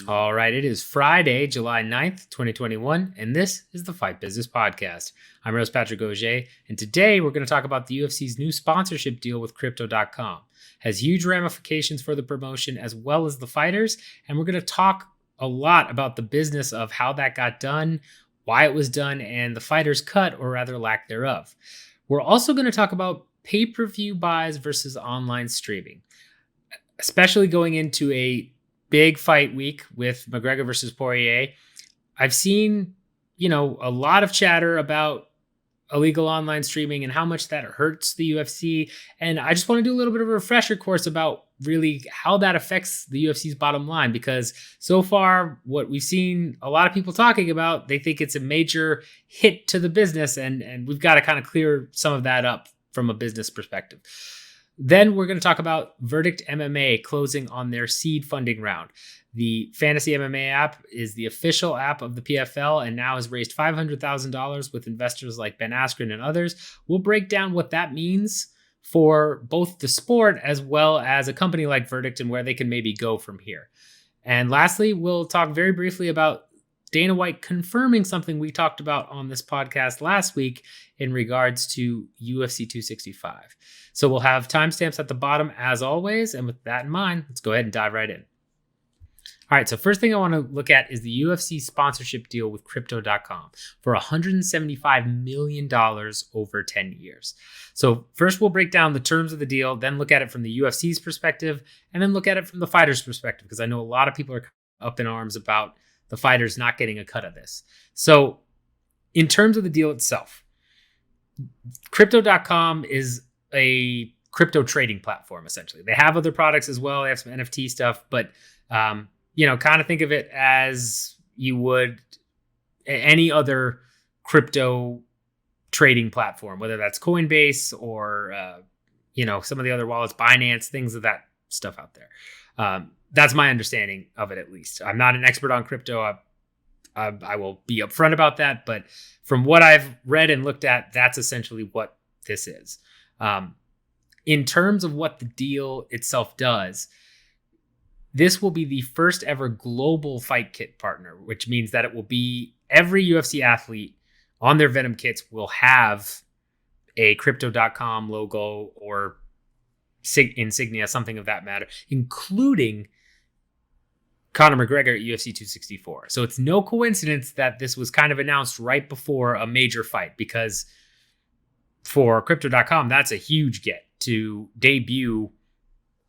All right, it is Friday, July 9th, 2021, and this is the Fight Business Podcast. I'm Rose Patrick Auger, and today we're going to talk about the UFC's new sponsorship deal with Crypto.com. It has huge ramifications for the promotion as well as the fighters, and we're going to talk a lot about the business of how that got done, why it was done, and the fighters' cut, or rather lack thereof. We're also going to talk about pay-per-view buys versus online streaming, especially going into a big fight week with McGregor versus Poirier. I've seen, a lot of chatter about illegal online streaming and how much that hurts the UFC. And I just want to do a little bit of a refresher course about really how that affects the UFC's bottom line, because so far what we've seen a lot of people talking about, they think it's a major hit to the business, and we've got to kind of clear some of that up from a business perspective. Then we're going to talk about Verdict MMA closing on their seed funding round. The Fantasy MMA app is the official app of the PFL and now has raised $500,000 with investors like Ben Askren and others. We'll break down what that means for both the sport as well as a company like Verdict and where they can maybe go from here. And lastly, we'll talk very briefly about Dana White confirming something we talked about on this podcast last week in regards to UFC 265. So we'll have timestamps at the bottom as always. And with that in mind, let's go ahead and dive right in. All right, so first thing I want to look at is the UFC sponsorship deal with Crypto.com for $175 million over 10 years. So first we'll break down the terms of the deal, then look at it from the UFC's perspective, and then look at it from the fighters' perspective, because I know a lot of people are up in arms about the fighters not getting a cut of this. So in terms of the deal itself, Crypto.com is a crypto trading platform, essentially. They have other products as well. They have some NFT stuff, but, kind of think of it as you would any other crypto trading platform, whether that's Coinbase or, some of the other wallets, Binance, things of that stuff out there. That's my understanding of it, at least. I'm not an expert on crypto. I will be upfront about that. But from what I've read and looked at, that's essentially what this is. In terms of what the deal itself does, this will be the first ever global fight kit partner, which means that it will be every UFC athlete on their Venom kits will have a Crypto.com logo or insignia, something of that matter, including Conor McGregor at UFC 264. So it's no coincidence that this was kind of announced right before a major fight, because for Crypto.com, that's a huge get to debut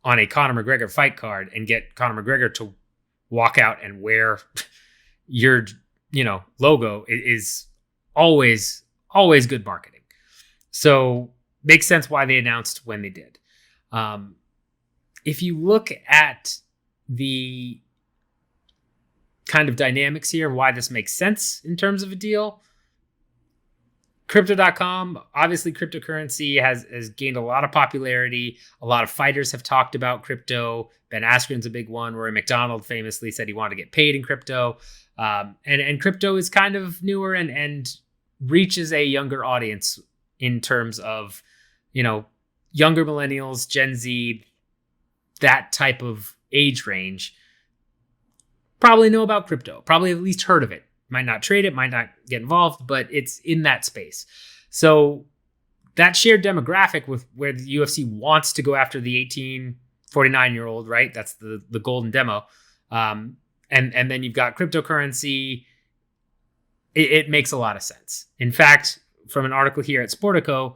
on a Conor McGregor fight card and get Conor McGregor to walk out and wear your, logo is always good marketing. So makes sense why they announced when they did. If you look at the kind of dynamics here and why this makes sense in terms of a deal, Crypto.com, obviously cryptocurrency has gained a lot of popularity. A lot of fighters have talked about crypto. Ben Askren's a big one. Rory McDonald famously said he wanted to get paid in crypto. And crypto is kind of newer and reaches a younger audience in terms of, younger millennials, Gen Z, that type of age range, probably know about crypto, probably at least heard of it. Might not trade it, might not get involved, but it's in that space. So that shared demographic with where the UFC wants to go after the 49-year-old, right? That's the golden demo. And then you've got cryptocurrency. It makes a lot of sense. In fact, from an article here at Sportico,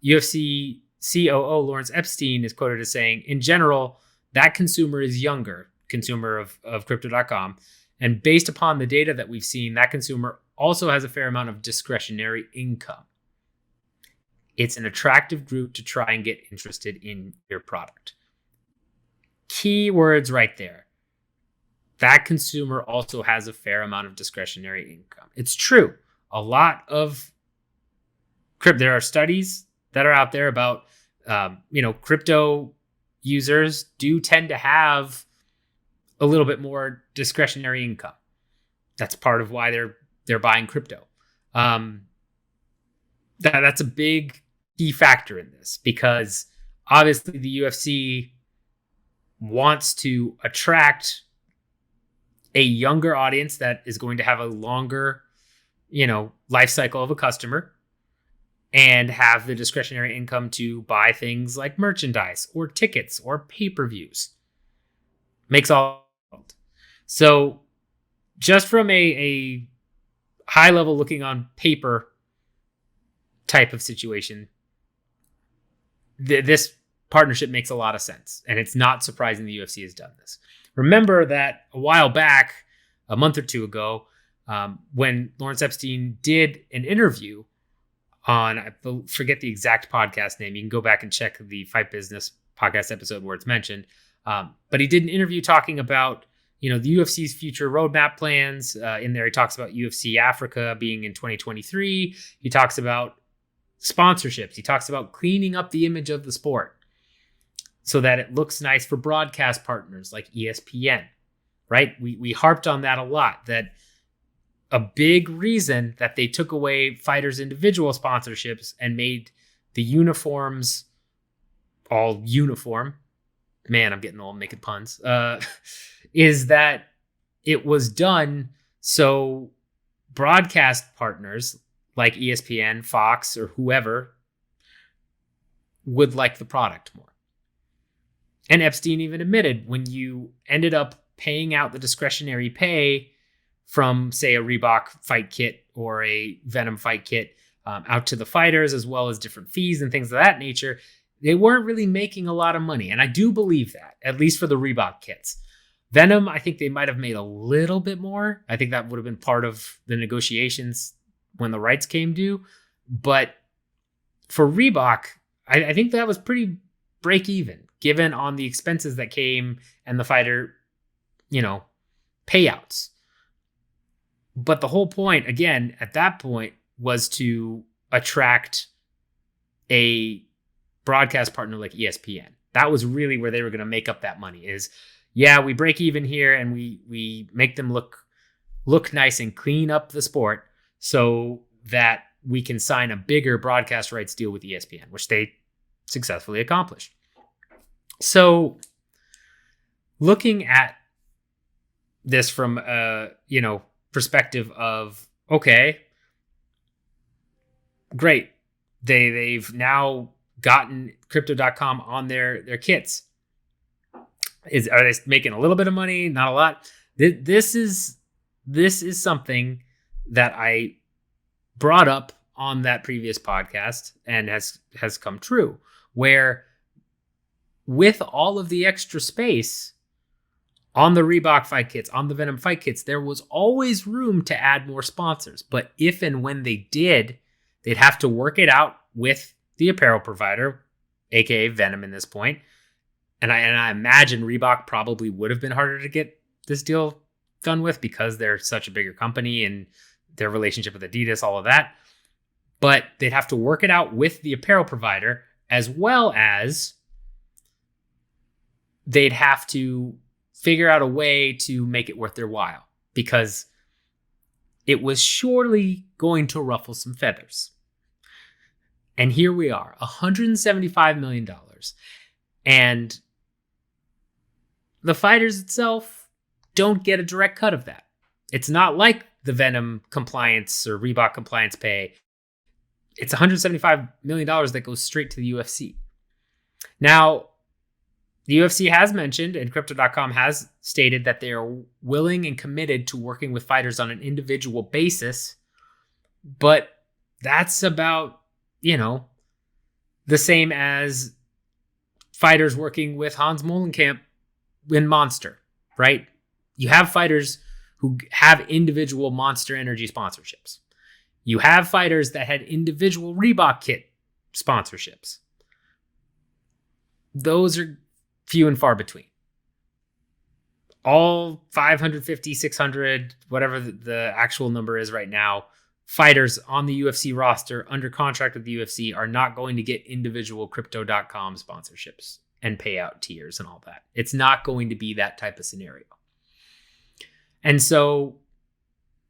UFC COO Lawrence Epstein is quoted as saying, in general, that consumer is younger, consumer of Crypto.com. And based upon the data that we've seen, that consumer also has a fair amount of discretionary income. It's an attractive group to try and get interested in your product. Key words right there. That consumer also has a fair amount of discretionary income. It's true. A lot of there are studies that are out there about, crypto users do tend to have a little bit more discretionary income. That's part of why they're buying crypto. That's a big key factor in this, because obviously the UFC wants to attract a younger audience that is going to have a longer, life cycle of a customer and have the discretionary income to buy things like merchandise or tickets or pay-per-views. Makes all. So just from a high level looking on paper type of situation, this partnership makes a lot of sense. And it's not surprising the UFC has done this. Remember that a while back, a month or two ago, when Lawrence Epstein did an interview on, I forget the exact podcast name. You can go back and check the Fight Business podcast episode where it's mentioned. But he did an interview talking about, the UFC's future roadmap plans. In there, he talks about UFC Africa being in 2023. He talks about sponsorships. He talks about cleaning up the image of the sport so that it looks nice for broadcast partners like ESPN, right? We harped on that a lot, that a big reason that they took away fighters' individual sponsorships and made the uniforms all uniform. Man, I'm getting old making puns. Is that it was done so broadcast partners like ESPN, Fox, or whoever would like the product more. And Epstein even admitted, when you ended up paying out the discretionary pay from, say, a Reebok fight kit or a Venom fight kit out to the fighters, as well as different fees and things of that nature, they weren't really making a lot of money. And I do believe that, at least for the Reebok kits. Venom, I think they might have made a little bit more. I think that would have been part of the negotiations when the rights came due. But for Reebok, I think that was pretty break even, given on the expenses that came and the fighter, payouts. But the whole point, again, at that point, was to attract a broadcast partner like ESPN. That was really where they were going to make up that money. Is, yeah, we break even here and we make them look nice and clean up the sport so that we can sign a bigger broadcast rights deal with ESPN, which they successfully accomplished. So looking at this from a, perspective of, okay, great. They've now gotten Crypto.com on their kits. Are they making a little bit of money? Not a lot. This is something that I brought up on that previous podcast and has come true, where with all of the extra space on the Reebok fight kits, on the Venom fight kits, there was always room to add more sponsors. But if and when they did, they'd have to work it out with the apparel provider, aka Venom in this point. And I imagine Reebok probably would have been harder to get this deal done with because they're such a bigger company and their relationship with Adidas, all of that. But they'd have to work it out with the apparel provider, as well as they'd have to figure out a way to make it worth their while, because it was surely going to ruffle some feathers. And here we are, $175 million. And the fighters itself don't get a direct cut of that. It's not like the Venom compliance or Reebok compliance pay. It's $175 million that goes straight to the UFC. Now, the UFC has mentioned, and Crypto.com has stated, that they are willing and committed to working with fighters on an individual basis. But that's about, the same as fighters working with Hans Molenkamp in Monster, right? You have fighters who have individual Monster Energy sponsorships. You have fighters that had individual Reebok kit sponsorships. Those are few and far between. All 550, 600, whatever the actual number is right now, fighters on the UFC roster under contract with the UFC are not going to get individual Crypto.com sponsorships and payout tiers and all that. It's not going to be that type of scenario. And so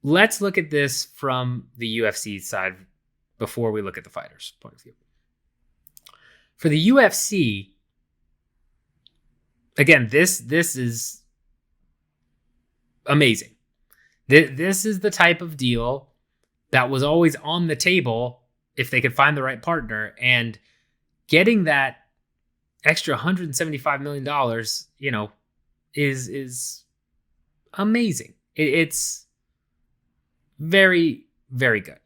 let's look at this from the UFC side before we look at the fighters' point of view. For the UFC, again, this is amazing. This is the type of deal that was always on the table if they could find the right partner, and getting that extra $175 million, is amazing. It's very, very good.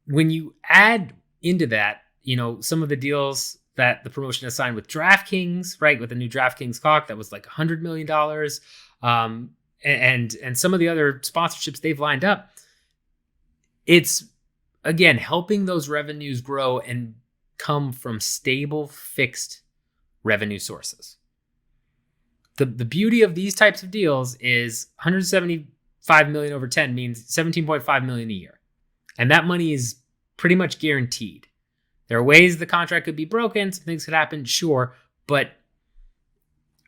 When you add into that, some of the deals that the promotion has signed with DraftKings, right, with the new DraftKings clock that was like $100 million, and some of the other sponsorships they've lined up, it's, again, helping those revenues grow and come from stable, fixed revenue sources. The beauty of these types of deals is $175 million over 10 means $17.5 million a year. And that money is pretty much guaranteed. There are ways the contract could be broken, some things could happen, sure, but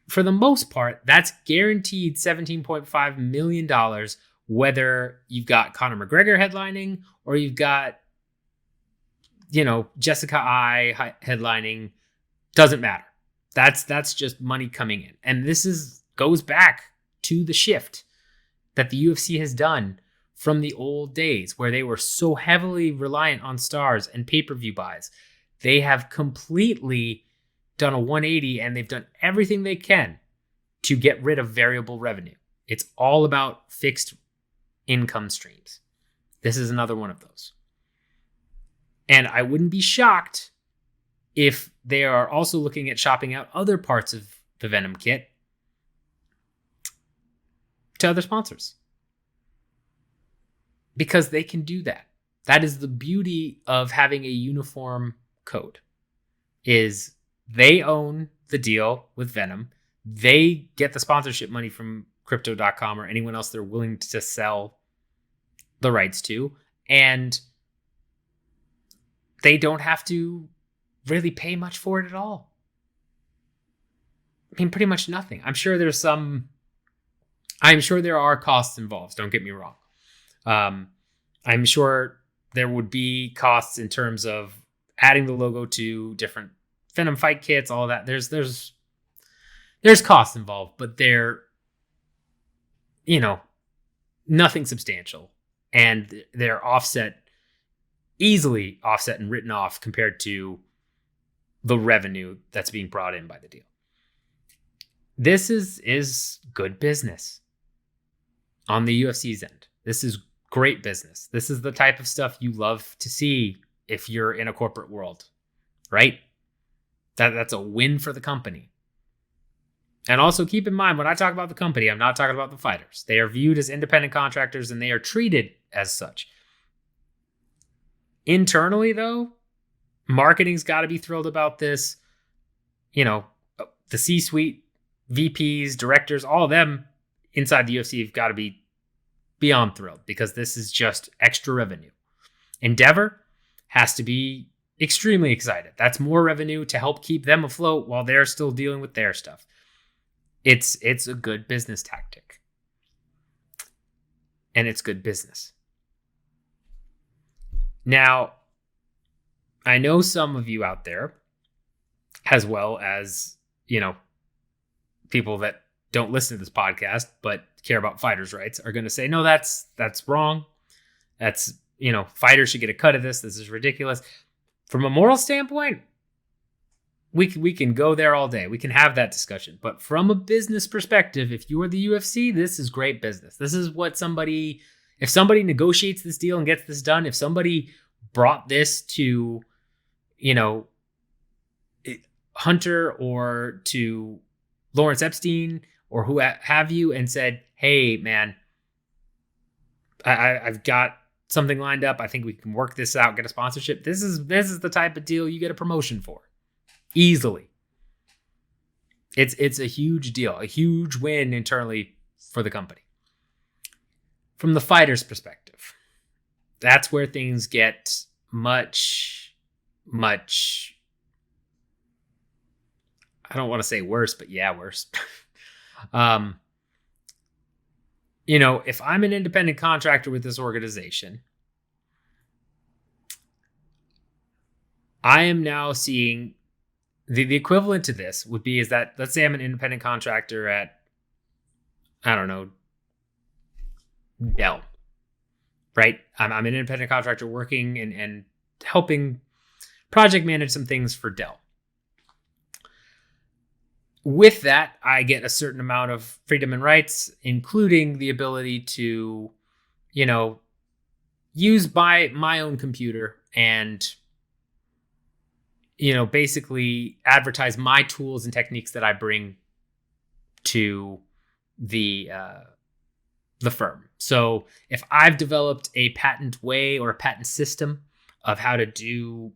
for the most part, that's guaranteed $17.5 million, whether you've got Conor McGregor headlining or you've got, Jessica I headlining. Doesn't matter. That's just money coming in. And this goes back to the shift that the UFC has done from the old days where they were so heavily reliant on stars and pay-per-view buys. They have completely done a 180, and they've done everything they can to get rid of variable revenue. It's all about fixed income streams. This is another one of those. And I wouldn't be shocked if they are also looking at shopping out other parts of the Venom kit to other sponsors, because they can do that. That is the beauty of having a uniform code, is they own the deal with Venom. They get the sponsorship money from Crypto.com or anyone else they're willing to sell the rights to, and they don't have to really pay much for it at all. I mean, pretty much nothing. I'm sure there are costs involved. Don't get me wrong. I'm sure there would be costs in terms of adding the logo to different Venom fight kits, all that. There's costs involved, but they're, nothing substantial. And they're easily offset and written off compared to the revenue that's being brought in by the deal. This is good business on the UFC's end. This is great business. This is the type of stuff you love to see if you're in a corporate world, right? That's a win for the company. And also keep in mind, when I talk about the company, I'm not talking about the fighters. They are viewed as independent contractors and they are treated as such. Internally, though, marketing's got to be thrilled about this. The C-suite, VPs, directors, all of them inside the UFC have got to be beyond thrilled, because this is just extra revenue. Endeavor has to be extremely excited. That's more revenue to help keep them afloat while they're still dealing with their stuff. It's a good business tactic. And it's good business. Now, I know some of you out there, as well as, people that don't listen to this podcast but care about fighters' rights, are going to say, no, that's wrong. That's, fighters should get a cut of this. This is ridiculous. From a moral standpoint, we can go there all day. We can have that discussion. But from a business perspective, if you are the UFC, this is great business. This is what if somebody negotiates this deal and gets this done, if somebody brought this to, Hunter or to Lawrence Epstein or who have you and said, hey, man, I've got something lined up. I think we can work this out, get a sponsorship. This is the type of deal you get a promotion for. Easily. It's a huge deal, a huge win internally for the company. From the fighter's perspective, that's where things get much, much, I don't want to say worse, but yeah, worse. If I'm an independent contractor with this organization, I am now seeing the equivalent to this would be is that, let's say I'm an independent contractor at, I don't know, Dell, right? I'm an independent contractor working and helping project manage some things for Dell. With that, I get a certain amount of freedom and rights, including the ability to, use my own computer and, basically advertise my tools and techniques that I bring to the firm. So if I've developed a patent way or a patent system of how to do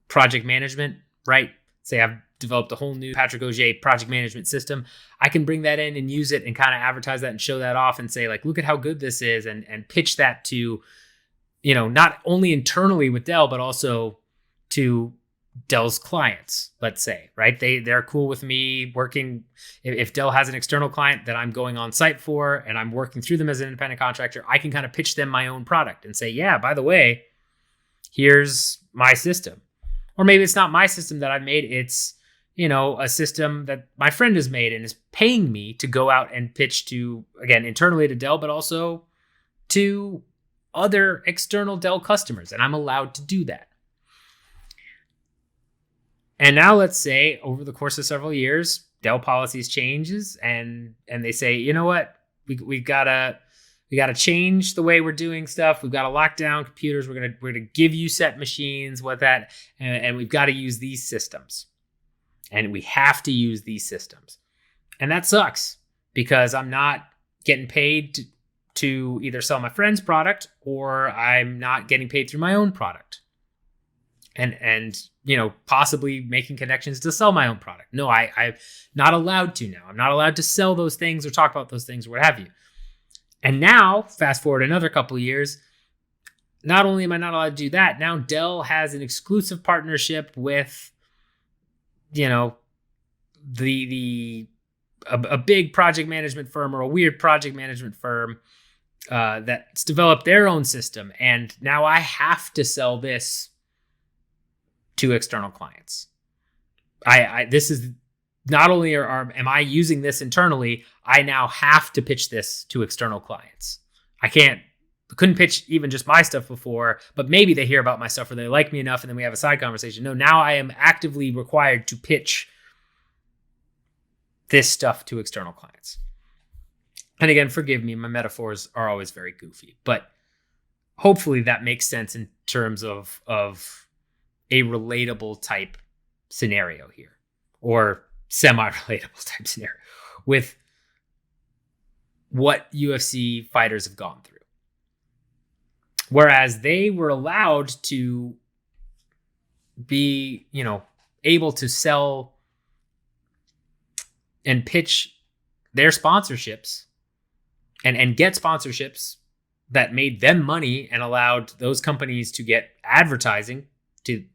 project management, right? Say I've developed a whole new Patrick Auger project management system. I can bring that in and use it and kind of advertise that and show that off and say, like, look at how good this is, and pitch that to, not only internally with Dell, but also to Dell's clients, let's say, right? They're cool with me working. If Dell has an external client that I'm going on site for and I'm working through them as an independent contractor, I can kind of pitch them my own product and say, yeah, by the way, here's my system. Or maybe it's not my system that I've made. It's, a system that my friend has made and is paying me to go out and pitch to, again, internally to Dell, but also to other external Dell customers. And I'm allowed to do that. And now let's say over the course of several years, Dell policies changes and they say, you know what, we gotta change the way we're doing stuff. We've got to lock down computers. We're gonna give you set machines with that, and we've got to use these systems, and we have to use these systems, and that sucks because I'm not getting paid to either sell my friend's product or I'm not getting paid through my own product. And possibly making connections to sell my own product. No, I'm not allowed to now. I'm not allowed to sell those things or talk about those things or what have you. And now, fast forward another couple of years, not only am I not allowed to do that, now Dell has an exclusive partnership with, a big project management firm or a weird project management firm that's developed their own system. And now I have to sell this to external clients. This is not only am I using this internally, I now have to pitch this to external clients. I couldn't pitch even just my stuff before, but maybe they hear about my stuff or they like me enough and then we have a side conversation. No, now I am actively required to pitch this stuff to external clients. And again, forgive me, my metaphors are always very goofy, but hopefully that makes sense in terms of a relatable type scenario here, or semi-relatable type scenario with what UFC fighters have gone through. Whereas they were allowed to be, able to sell and pitch their sponsorships and get sponsorships that made them money and allowed those companies to get advertising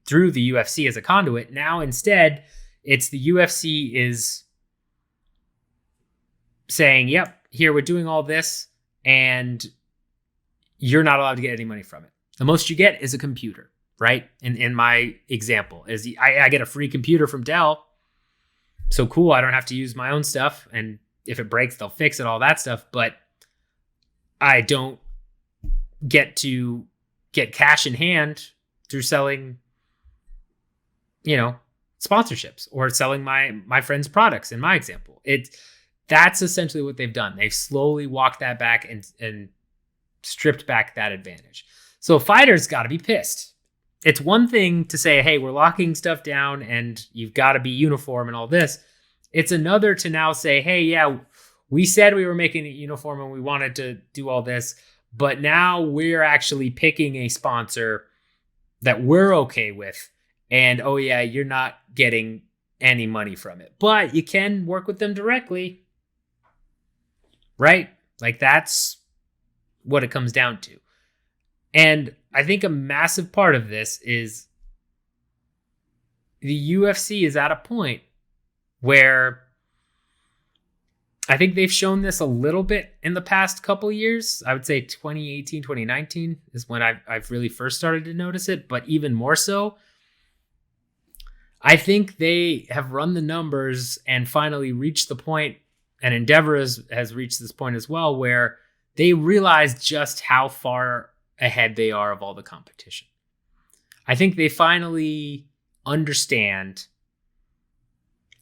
through the UFC as a conduit. Now instead, it's the UFC is saying, yep, here we're doing all this, and you're not allowed to get any money from it. The most you get is a computer, right? In my example, is I get a free computer from Dell. So cool, I don't have to use my own stuff, and if it breaks, they'll fix it, all that stuff, but I don't get to get cash in hand through selling, sponsorships or selling my friend's products in my example. That's essentially what they've done. They've slowly walked that back and stripped back that advantage. So fighters got to be pissed. It's one thing to say, hey, we're locking stuff down and you've got to be uniform and all this. It's another to now say, hey, yeah, we said we were making it uniform and we wanted to do all this, but now we're actually picking a sponsor that we're okay with. And oh yeah, you're not getting any money from it, but you can work with them directly, right? Like that's what it comes down to. And I think a massive part of this is the UFC is at a point where I think they've shown this a little bit in the past couple years. I would say 2018, 2019 is when I've really first started to notice it, but even more so, I think they have run the numbers and finally reached the point, and Endeavor has reached this point as well, where they realize just how far ahead they are of all the competition. I think they finally understand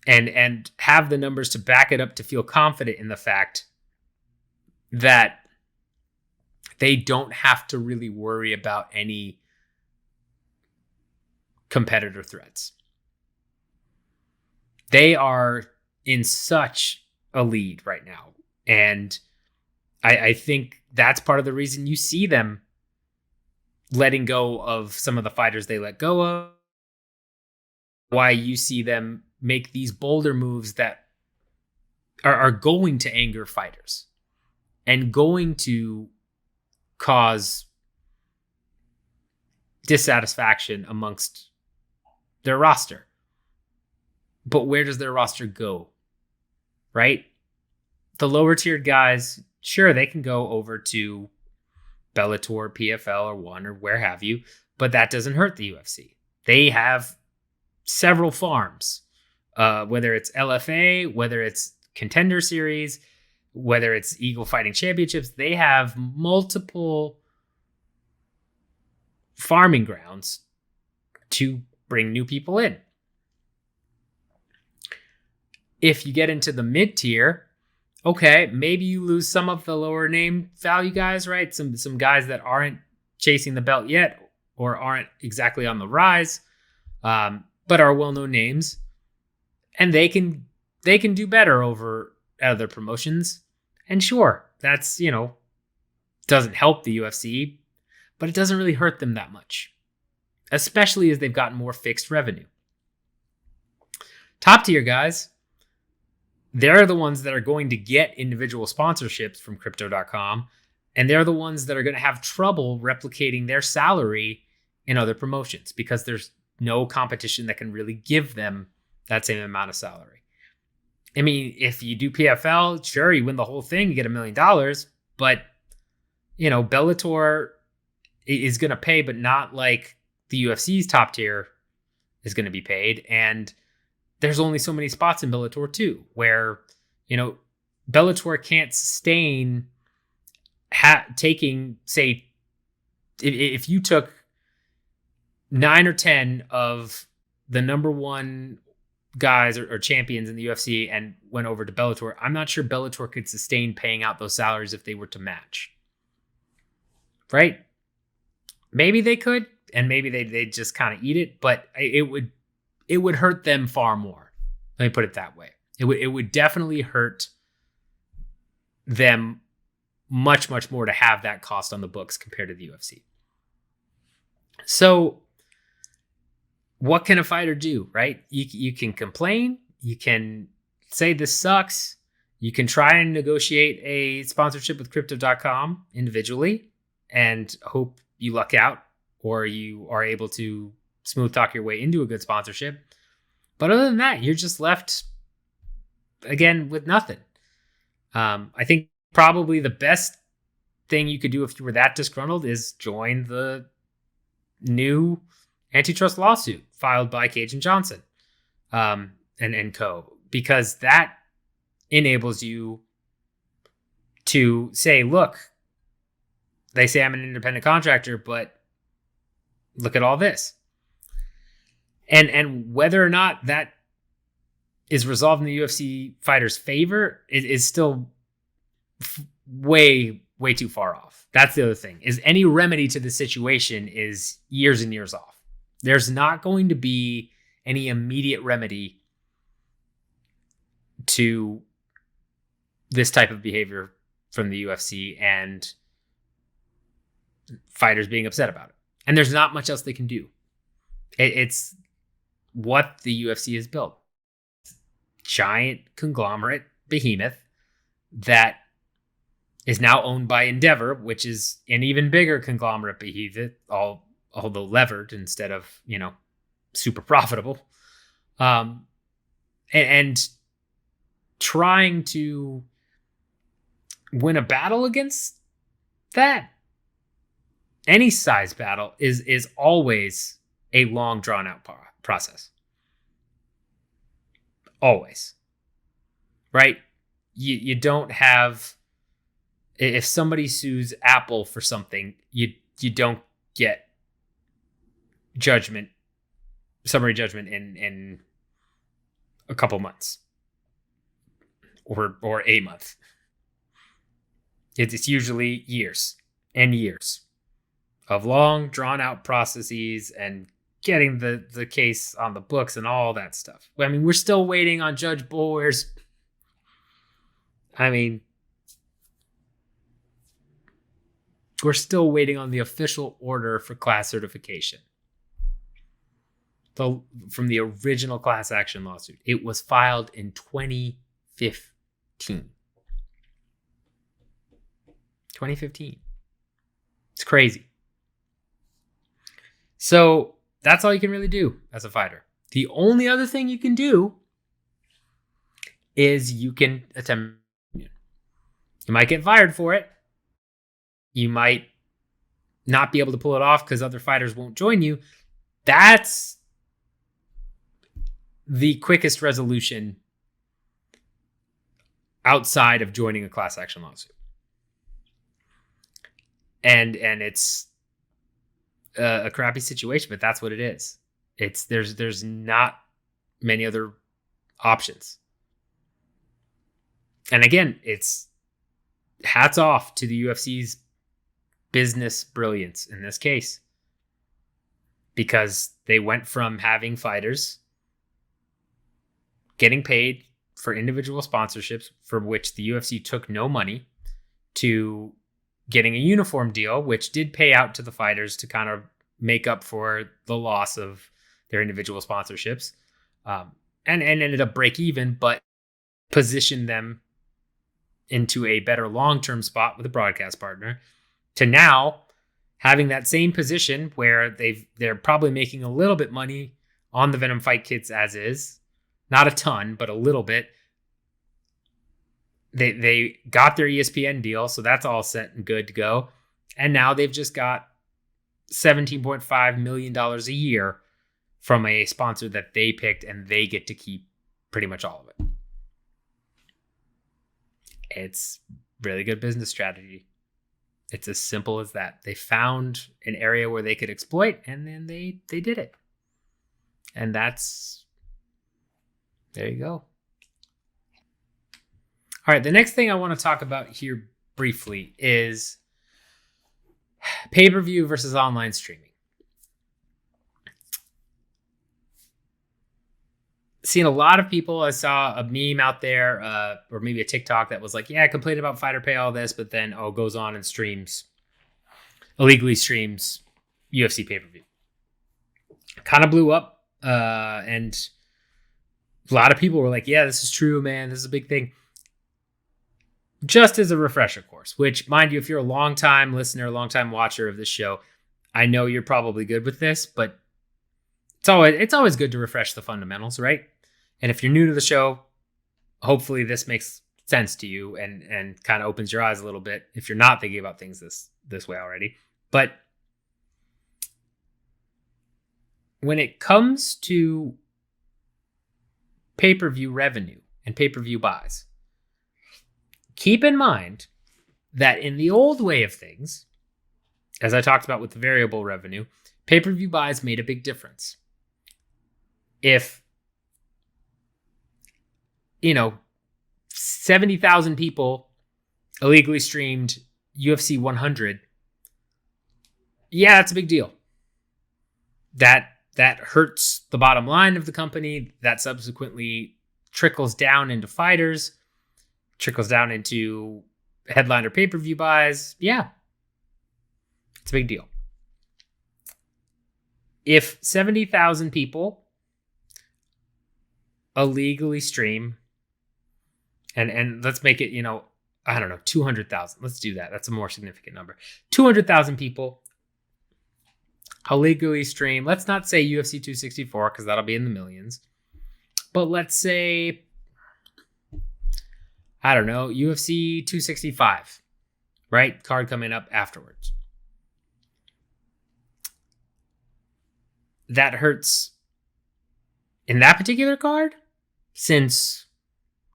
and have the numbers to back it up to feel confident in the fact that they don't have to really worry about any competitor threats. They are in such a lead right now. And I think that's part of the reason you see them letting go of some of the fighters they let go of. Why you see them make these bolder moves that are going to anger fighters and going to cause dissatisfaction amongst their roster. But where does their roster go? Right? The lower tiered guys, sure, they can go over to Bellator, PFL, or ONE, or where have you, but that doesn't hurt the UFC. They have several farms, whether it's LFA, whether it's Contender Series, whether it's Eagle Fighting Championships. They have multiple farming grounds to bring new people in. If you get into the mid tier, okay, maybe you lose some of the lower name value guys, right? Some guys that aren't chasing the belt yet or aren't exactly on the rise, but are well-known names, and they can do better over other promotions. And sure, that's, doesn't help the UFC, but it doesn't really hurt them that much, especially as they've gotten more fixed revenue. Top tier guys, they're the ones that are going to get individual sponsorships from Crypto.com, and they're the ones that are going to have trouble replicating their salary in other promotions because there's no competition that can really give them that same amount of salary. I mean, if you do PFL, sure, you win the whole thing, you get $1 million, but, Bellator is going to pay, but not like the UFC's top tier is going to be paid. And there's only so many spots in Bellator too, where, Bellator can't sustain taking, say, if you took 9 or 10 of the number one guys or champions in the UFC and went over to Bellator, I'm not sure Bellator could sustain paying out those salaries if they were to match. Right? Maybe they could, and maybe they'd just kind of eat it, but it would hurt them far more. Let me put it that way. It would definitely hurt them much, much more to have that cost on the books compared to the UFC. So what can a fighter do, right? You can complain. You can say this sucks. You can try and negotiate a sponsorship with Crypto.com individually and hope you luck out or you are able to smooth talk your way into a good sponsorship. But other than that, you're just left, again, with nothing. I think probably the best thing you could do if you were that disgruntled is join the new antitrust lawsuit filed by Cage and Johnson and co. Because that enables you to say, look, they say I'm an independent contractor, but look at all this. And whether or not that is resolved in the UFC fighter's favor is still way, way too far off. That's the other thing, is any remedy to the situation is years and years off. There's not going to be any immediate remedy to this type of behavior from the UFC and fighters being upset about it. And there's not much else they can do. It's what the UFC has built. Giant conglomerate behemoth that is now owned by Endeavor, which is an even bigger conglomerate behemoth, although levered instead of, super profitable. And trying to win a battle against that, any size battle is always a long drawn out process. Always. Right? You don't have, if somebody sues Apple for something, you don't get summary judgment in a couple months or a month. It's usually years and years of long, drawn out processes and getting the case on the books and all that stuff. I mean, we're still waiting on Judge Bowyer's. I mean, we're still waiting on the official order for class certification. From the original class action lawsuit. It was filed in 2015. 2015. It's crazy. So that's all you can really do as a fighter. The only other thing you can do is you can attempt. You might get fired for it. You might not be able to pull it off because other fighters won't join you. That's the quickest resolution outside of joining a class action lawsuit. And it's a crappy situation, but that's what it is. There's not many other options. And again, it's hats off to the UFC's business brilliance in this case, because they went from having fighters getting paid for individual sponsorships for which the UFC took no money to getting a uniform deal, which did pay out to the fighters to kind of make up for the loss of their individual sponsorships, and ended up break even, but positioned them into a better long-term spot with a broadcast partner, to now having that same position where they're probably making a little bit money on the Venom Fight Kits as is. Not a ton, but a little bit. They got their ESPN deal, so that's all set and good to go. And now they've just got $17.5 million a year from a sponsor that they picked, and they get to keep pretty much all of it. It's really good business strategy. It's as simple as that. They found an area where they could exploit, and then they did it. And there you go. All right, the next thing I want to talk about here briefly is pay-per-view versus online streaming. Seen a lot of people. I saw a meme out there, or maybe a TikTok that was like, yeah, complain about fighter pay, all this, but then goes on and illegally streams UFC pay-per-view. Kind of blew up, and a lot of people were like, yeah, this is true, man. This is a big thing. Just as a refresher course, which, mind you, if you're a long-time listener, long-time watcher of this show, I know you're probably good with this, but it's always good to refresh the fundamentals, right? And if you're new to the show, hopefully this makes sense to you and kind of opens your eyes a little bit if you're not thinking about things this way already. But when it comes to pay-per-view revenue and pay-per-view buys, keep in mind that in the old way of things, as I talked about with the variable revenue, pay-per-view buys made a big difference. If 70,000 people illegally streamed UFC 100, yeah, that's a big deal. That hurts the bottom line of the company. That subsequently trickles down into fighters, trickles down into headliner pay-per-view buys. Yeah, it's a big deal. If 70,000 people illegally stream, and let's make it, 200,000. Let's do that. That's a more significant number. 200,000 people illegally stream. Let's not say UFC 264 because that'll be in the millions. But let's say, I don't know, UFC 265, right? Card coming up afterwards. That hurts in that particular card since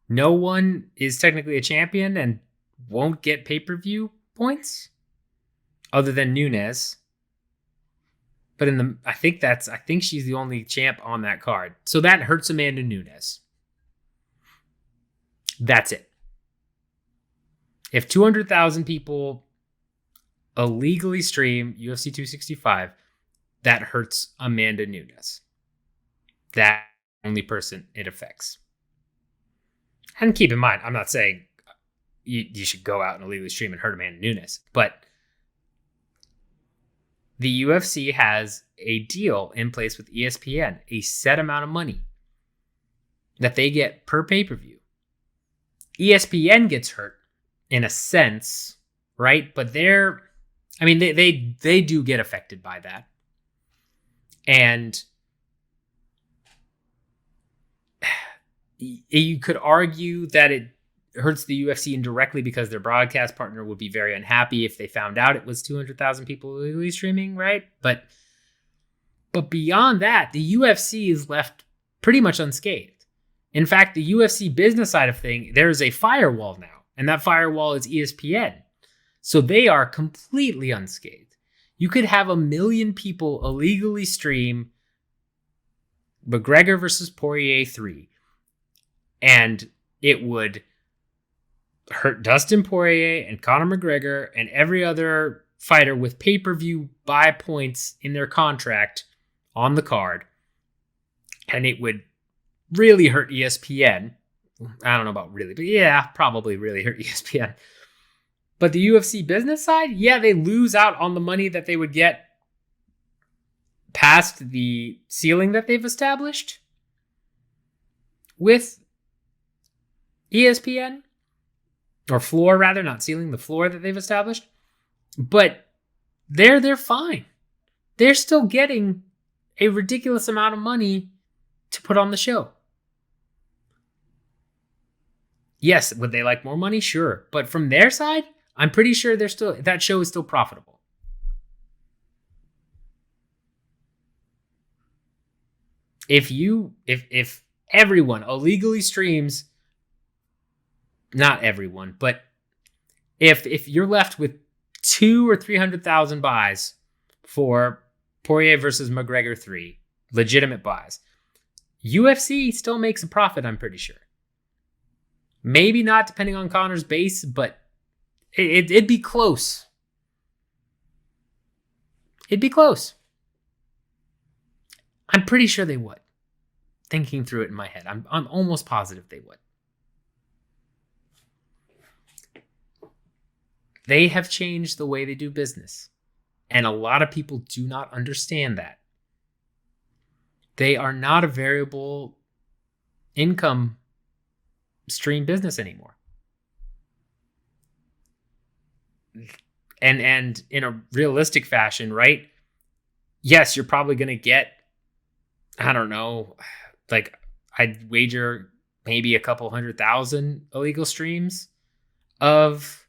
no one is technically a champion and won't get pay-per-view points other than Nunes. But I think she's the only champ on that card. So that hurts Amanda Nunes. That's it. If 200,000 people illegally stream UFC 265, that hurts Amanda Nunes. That's the only person it affects. And keep in mind, I'm not saying you should go out and illegally stream and hurt Amanda Nunes, but the UFC has a deal in place with ESPN, a set amount of money that they get per pay-per-view. ESPN gets hurt in a sense, right? But they do get affected by that. And you could argue that it hurts the UFC indirectly because their broadcast partner would be very unhappy if they found out it was 200,000 people illegally streaming, right? But beyond that, the UFC is left pretty much unscathed. In fact, the UFC business side of things, there is a firewall now, and that firewall is ESPN. So they are completely unscathed. You could have 1 million people illegally stream McGregor versus Poirier 3, and it would hurt Dustin Poirier and Conor McGregor and every other fighter with pay-per-view buy points in their contract on the card. And it would really hurt ESPN. I don't know about really, but yeah, probably really hurt ESPN. But the UFC business side, yeah, they lose out on the money that they would get past the ceiling that they've established with ESPN. Or floor, rather, not ceiling, the floor that they've established. But they're fine. They're still getting a ridiculous amount of money to put on the show. Yes, would they like more money? Sure. But from their side, I'm pretty sure that show is still profitable. If everyone illegally streams, not everyone, but if you're left with 200,000 or 300,000 buys for Poirier versus McGregor 3, legitimate buys, UFC still makes a profit, I'm pretty sure. Maybe not depending on Conor's base, but it'd be close. It'd be close. I'm pretty sure they would. Thinking through it in my head, I'm almost positive they would. They have changed the way they do business. And a lot of people do not understand that. They are not a variable income stream business anymore. And in a realistic fashion, right? Yes, you're probably going to get, I don't know, like I'd wager maybe a couple 100,000 illegal streams of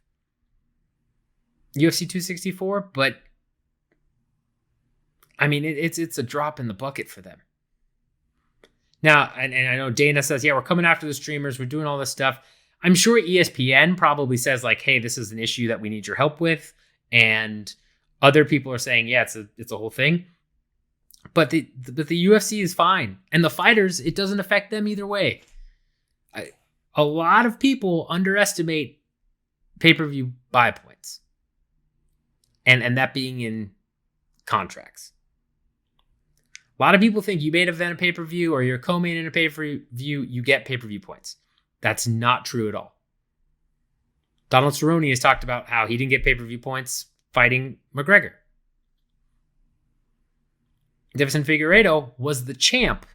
UFC 264, but I mean, it's a drop in the bucket for them. Now, and I know Dana says, yeah, we're coming after the streamers. We're doing all this stuff. I'm sure ESPN probably says like, hey, this is an issue that we need your help with. And other people are saying, yeah, it's a whole thing. But the UFC is fine. And the fighters, it doesn't affect them either way. A lot of people underestimate pay-per-view buy points. And that being in contracts. A lot of people think you main event a pay-per-view or you're co-main in a pay-per-view, you get pay-per-view points. That's not true at all. Donald Cerrone has talked about how he didn't get pay-per-view points fighting McGregor. Davison Figueiredo was the champ,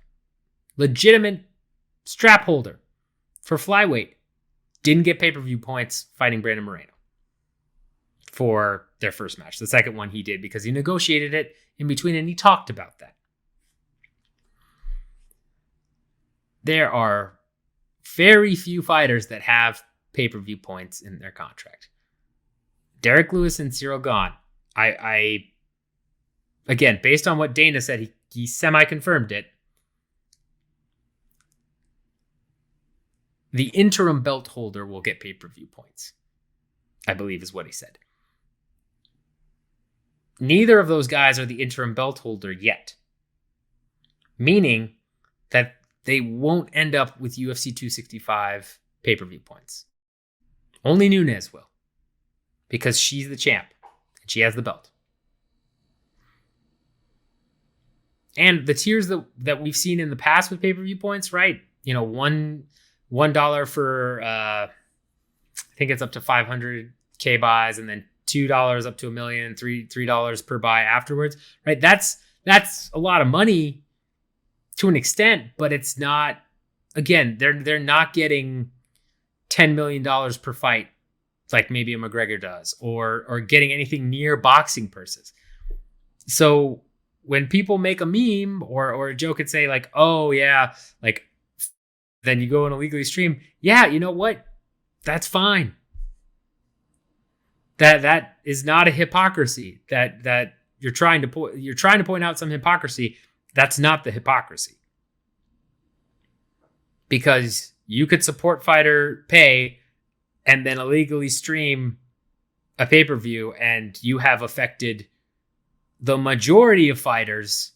legitimate strap holder for flyweight. Didn't get pay-per-view points fighting Brandon Moreno for their first match. The second one he did because he negotiated it in between and he talked about that. There are very few fighters that have pay-per-view points in their contract. Derrick Lewis and Ciryl Gane. I again, based on what Dana said, he semi-confirmed it. the interim belt holder will get pay-per-view points, I believe is what he said. Neither of those guys are the interim belt holder yet, meaning that they won't end up with UFC 265 pay-per-view points. Only Nunes will, because she's the champ and she has the belt. And the tiers that we've seen in the past with pay-per-view points, right? $1 for I think it's up to 500K buys, and then $2 up to $1 million, $3 per buy afterwards, right? That's a lot of money to an extent, but it's not. Again, they're not getting $10 million per fight like maybe a McGregor does, or getting anything near boxing purses. So when people make a meme or a joke and say like, oh yeah, like then you go and illegally stream. Yeah, you know what? That's fine. That is not a hypocrisy. That you're trying to point out some hypocrisy. That's not the hypocrisy. Because you could support fighter pay and then illegally stream a pay-per-view, and you have affected the majority of fighters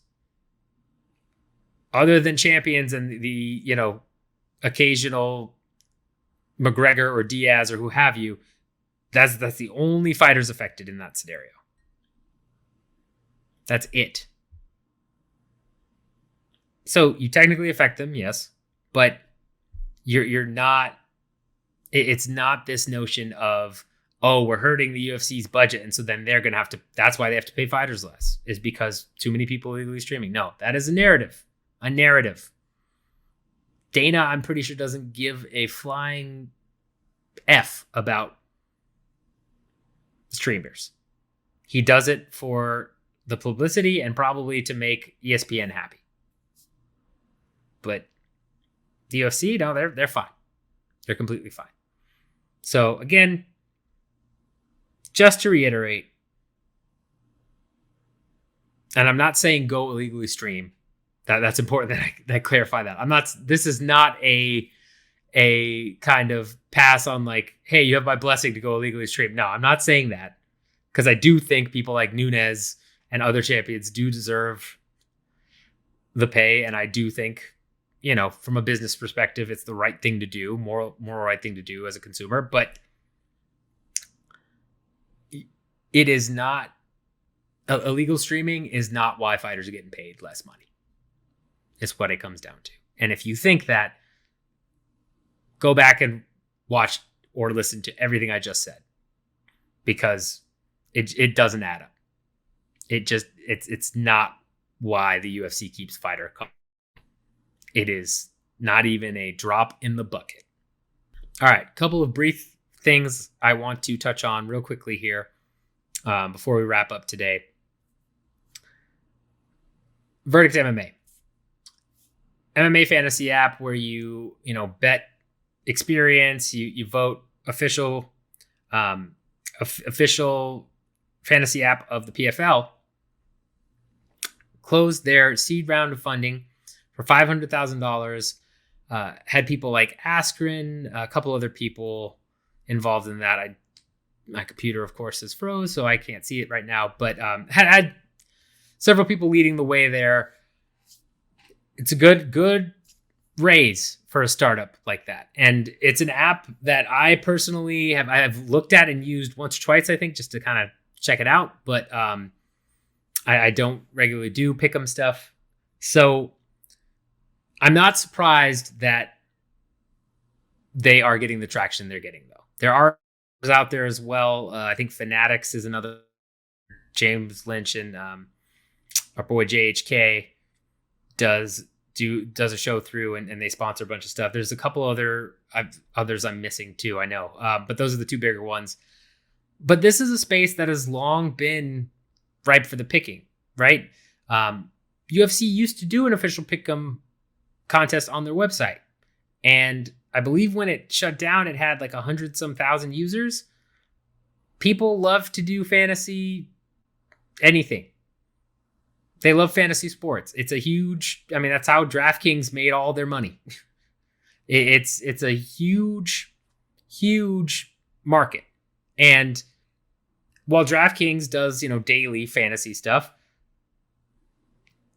other than champions and the, occasional McGregor or Diaz or who have you. That's the only fighters affected in that scenario. That's it. So you technically affect them, yes, but you're not. It's not this notion of, oh, we're hurting the UFC's budget, and so then they're gonna have to. That's why they have to pay fighters less. Is because too many people are illegally streaming. No, that is a narrative. A narrative. Dana, I'm pretty sure, doesn't give a flying F about streamers. He does it for the publicity and probably to make ESPN happy. But the UFC, no, they're fine. They're completely fine. So again, just to reiterate, and I'm not saying go illegally stream. That's important that I clarify that. I'm not. This is not a kind of pass on like, hey, you have my blessing to go illegally stream. No, I'm not saying that, because I do think people like Nunes and other champions do deserve the pay, and I do think, from a business perspective, it's the right thing to do, moral right thing to do as a consumer. But it is not. Illegal streaming is not why fighters are getting paid less money. It's what it comes down to. And if you think that, go back and watch or listen to everything I just said, because it doesn't add up. It's not why the UFC keeps fighter coming. It is not even a drop in the bucket. All right, a couple of brief things I want to touch on real quickly here before we wrap up today. Verdict MMA fantasy app where you bet experience, you vote official fantasy app of the PFL, closed their seed round of funding for $500,000. Had people like Askren, a couple other people involved in that. My computer, of course, is froze, so I can't see it right now, but had several people leading the way there. It's a good raise for a startup like that. And it's an app that I personally have looked at and used once or twice, I think, just to kind of check it out. But I don't regularly do pick'em stuff. So I'm not surprised that they are getting the traction they're getting, though. There are out there as well. I think Fanatics is another. James Lynch and our boy JHK does a show through and they sponsor a bunch of stuff. There's a couple others I'm missing too, I know. But those are the two bigger ones. But this is a space that has long been ripe for the picking, right? UFC used to do an official pick'em contest on their website. And I believe when it shut down, it had like 100-some thousand users. People love to do fantasy anything. They love fantasy sports. It's a huge, that's how DraftKings made all their money. It's a huge, huge market. And while DraftKings does, daily fantasy stuff,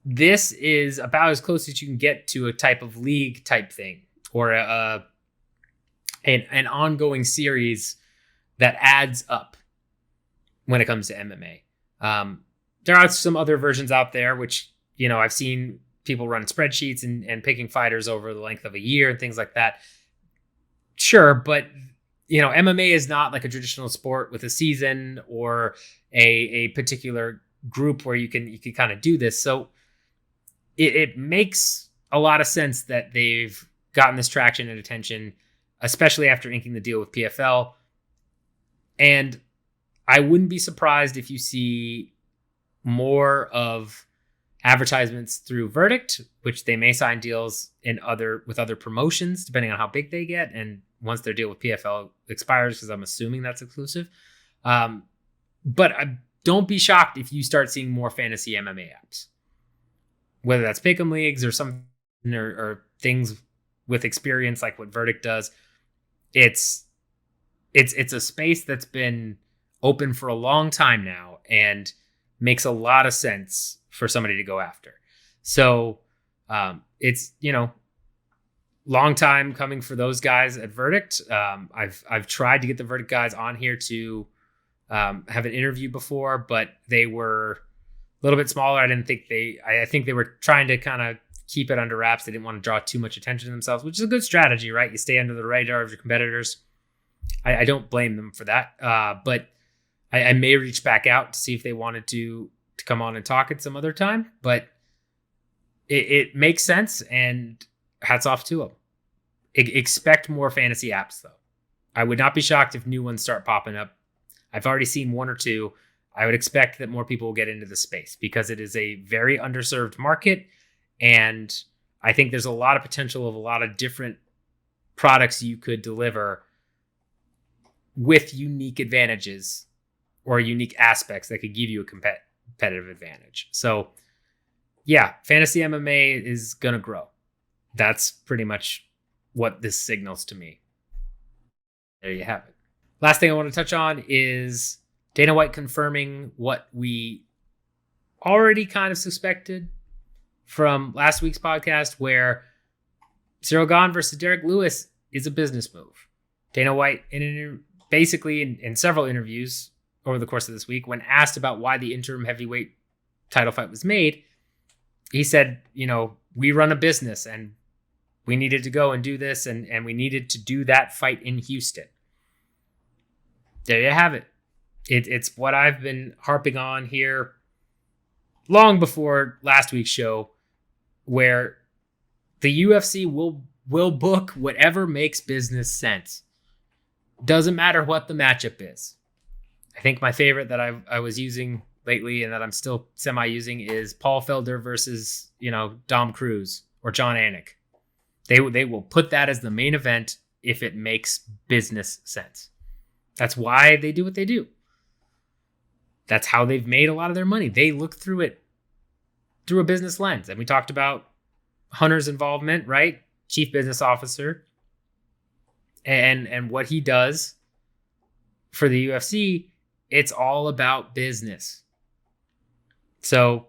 this is about as close as you can get to a type of league type thing, or an ongoing series that adds up when it comes to MMA. There are some other versions out there, which, I've seen people run spreadsheets and picking fighters over the length of a year and things like that. Sure, but MMA is not like a traditional sport with a season or a particular group where you can kind of do this. So it makes a lot of sense that they've gotten this traction and attention, especially after inking the deal with PFL. And I wouldn't be surprised if you see more of advertisements through Verdict, which they may sign deals with other promotions, depending on how big they get. And once their deal with PFL expires, because I'm assuming that's exclusive. But don't be shocked if you start seeing more fantasy MMA apps, whether that's pick'em leagues or something, or things with experience like what Verdict does. It's a space that's been open for a long time now and makes a lot of sense for somebody to go after. So it's, long time coming for those guys at Verdict. I've tried to get the Verdict guys on here to have an interview before, but they were a little bit smaller. I think they were trying to kind of keep it under wraps. They didn't want to draw too much attention to themselves, which is a good strategy, right? You stay under the radar of your competitors. I don't blame them for that. But I may reach back out to see if they wanted to come on and talk at some other time, but it makes sense, and hats off to them. Expect more fantasy apps, though. I would not be shocked if new ones start popping up. I've already seen one or two. I would expect that more people will get into the space because it is a very underserved market, and I think there's a lot of potential of a lot of different products you could deliver with unique advantages or unique aspects that could give you a competitive advantage. So yeah, fantasy MMA is going to grow. That's pretty much what this signals to me. There you have it. Last thing I want to touch on is Dana White confirming what we already kind of suspected from last week's podcast, where Ciryl Gane versus Derrick Lewis is a business move. Dana White, basically in several interviews over the course of this week, when asked about why the interim heavyweight title fight was made, he said, we run a business and we needed to go and do this, and we needed to do that fight in Houston. There you have it. It's what I've been harping on here long before last week's show, where the UFC will book whatever makes business sense. Doesn't matter what the matchup is. I think my favorite that I was using lately and that I'm still semi-using is Paul Felder versus, Dom Cruz or John Anik. They will put that as the main event if it makes business sense. That's why they do what they do. That's how they've made a lot of their money. They look through it through a business lens. And we talked about Hunter's involvement, right? Chief business officer. And what he does for the UFC, it's all about business. So,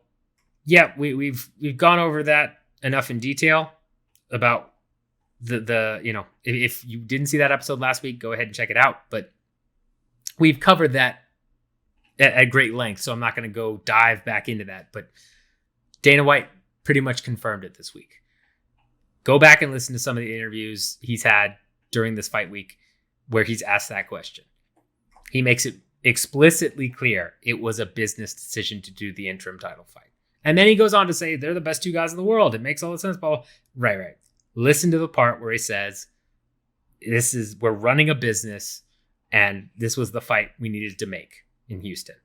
yeah, we've gone over that enough in detail about the if you didn't see that episode last week, go ahead and check it out. But we've covered that at great length, so I'm not going to go dive back into that. But Dana White pretty much confirmed it this week. Go back and listen to some of the interviews he's had during this fight week where he's asked that question. He makes it explicitly clear it was a business decision to do the interim title fight. And then he goes on to say they're the best two guys in the world. It makes all the sense, Paul. Right. Listen to the part where he says, we're running a business and this was the fight we needed to make in Houston.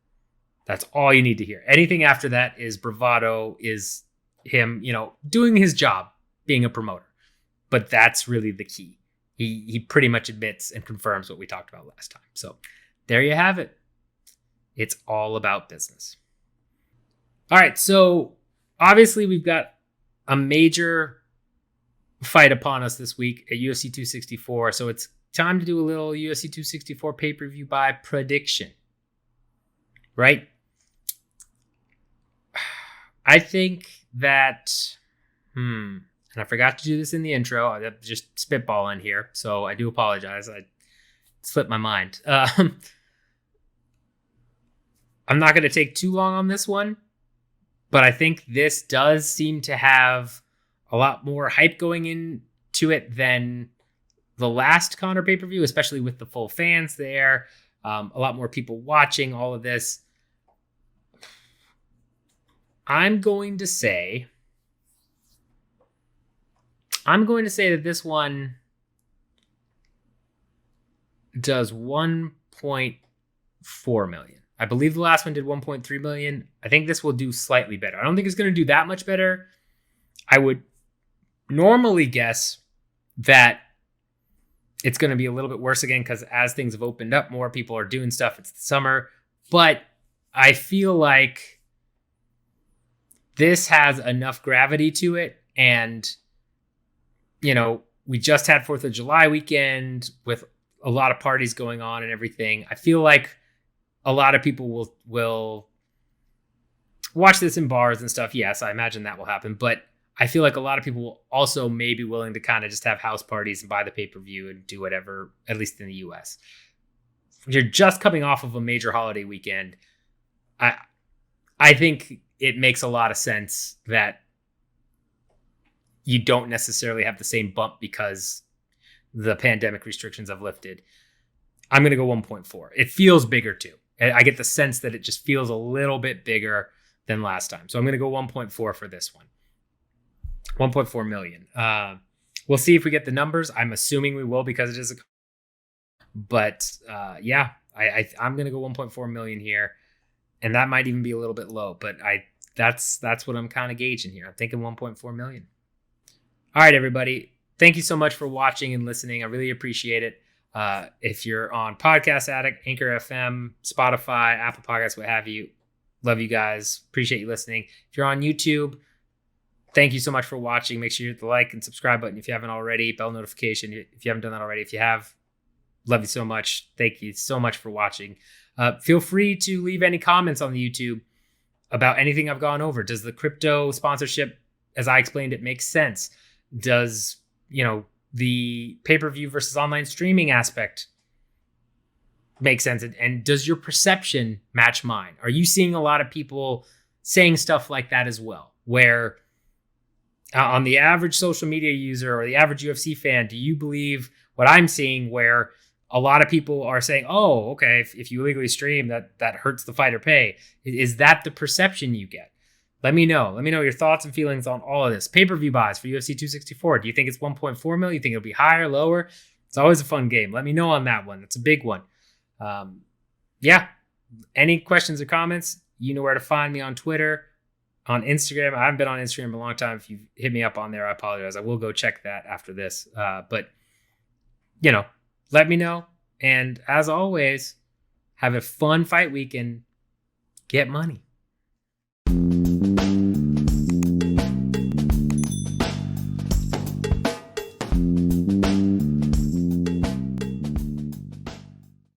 That's all you need to hear. Anything after that is bravado, is him, doing his job, being a promoter. But that's really the key. He pretty much admits and confirms what we talked about last time. So there you have it. It's all about business. All right, so obviously we've got a major fight upon us this week at UFC 264. So it's time to do a little UFC 264 pay-per-view by prediction. Right? I think that, and I forgot to do this in the intro. I just spitballing here, so I do apologize. I slipped my mind. I'm not going to take too long on this one, but I think this does seem to have a lot more hype going into it than the last Conor pay-per-view, especially with the full fans there. A lot more people watching all of this. I'm going to say that this one does 1.4 million. I believe the last one did 1.3 million. I think this will do slightly better. I don't think it's going to do that much better. I would normally guess that it's going to be a little bit worse again because as things have opened up, more people are doing stuff. It's the summer. But I feel like this has enough gravity to it. And, you know, we just had 4th of July weekend with a lot of parties going on and everything. I feel like a lot of people will watch this in bars and stuff. Yes, I imagine that will happen. But I feel like a lot of people will also may be willing to kind of just have house parties and buy the pay-per-view and do whatever, at least in the US. You're just coming off of a major holiday weekend. I think it makes a lot of sense that you don't necessarily have the same bump because the pandemic restrictions have lifted. I'm going to go 1.4. It feels bigger too. I get the sense that it just feels a little bit bigger than last time. So I'm going to go 1.4 for this one. 1.4 million. We'll see if we get the numbers. I'm assuming we will because it is but yeah, I'm going to go 1.4 million here. And that might even be a little bit low, but that's what I'm kind of gauging here. I'm thinking 1.4 million. All right, everybody. Thank you so much for watching and listening. I really appreciate it. If you're on Podcast Addict, Anchor FM, Spotify, Apple Podcasts, what have you, love you guys. Appreciate you listening. If you're on YouTube, thank you so much for watching. Make sure you hit the like and subscribe button if you haven't already. Bell notification if you haven't done that already. If you have, love you so much. Thank you so much for watching. Feel free to leave any comments on the YouTube about anything I've gone over. Does the crypto sponsorship, as I explained it, make sense? Does, the pay-per-view versus online streaming aspect make sense? And does your perception match mine? Are you seeing a lot of people saying stuff like that as well? Where on the average social media user or the average UFC fan, do you believe what I'm seeing where a lot of people are saying, oh, okay, if you illegally stream, that hurts the fighter pay? Is that the perception you get? Let me know. Let me know your thoughts and feelings on all of this. Pay-per-view buys for UFC 264. Do you think it's 1.4 million? You think it'll be higher, lower? It's always a fun game. Let me know on that one. That's a big one. Yeah. Any questions or comments? You know where to find me on Twitter, on Instagram. I haven't been on Instagram in a long time. If you hit me up on there, I apologize. I will go check that after this. But, let me know. And as always, have a fun fight weekend. Get money.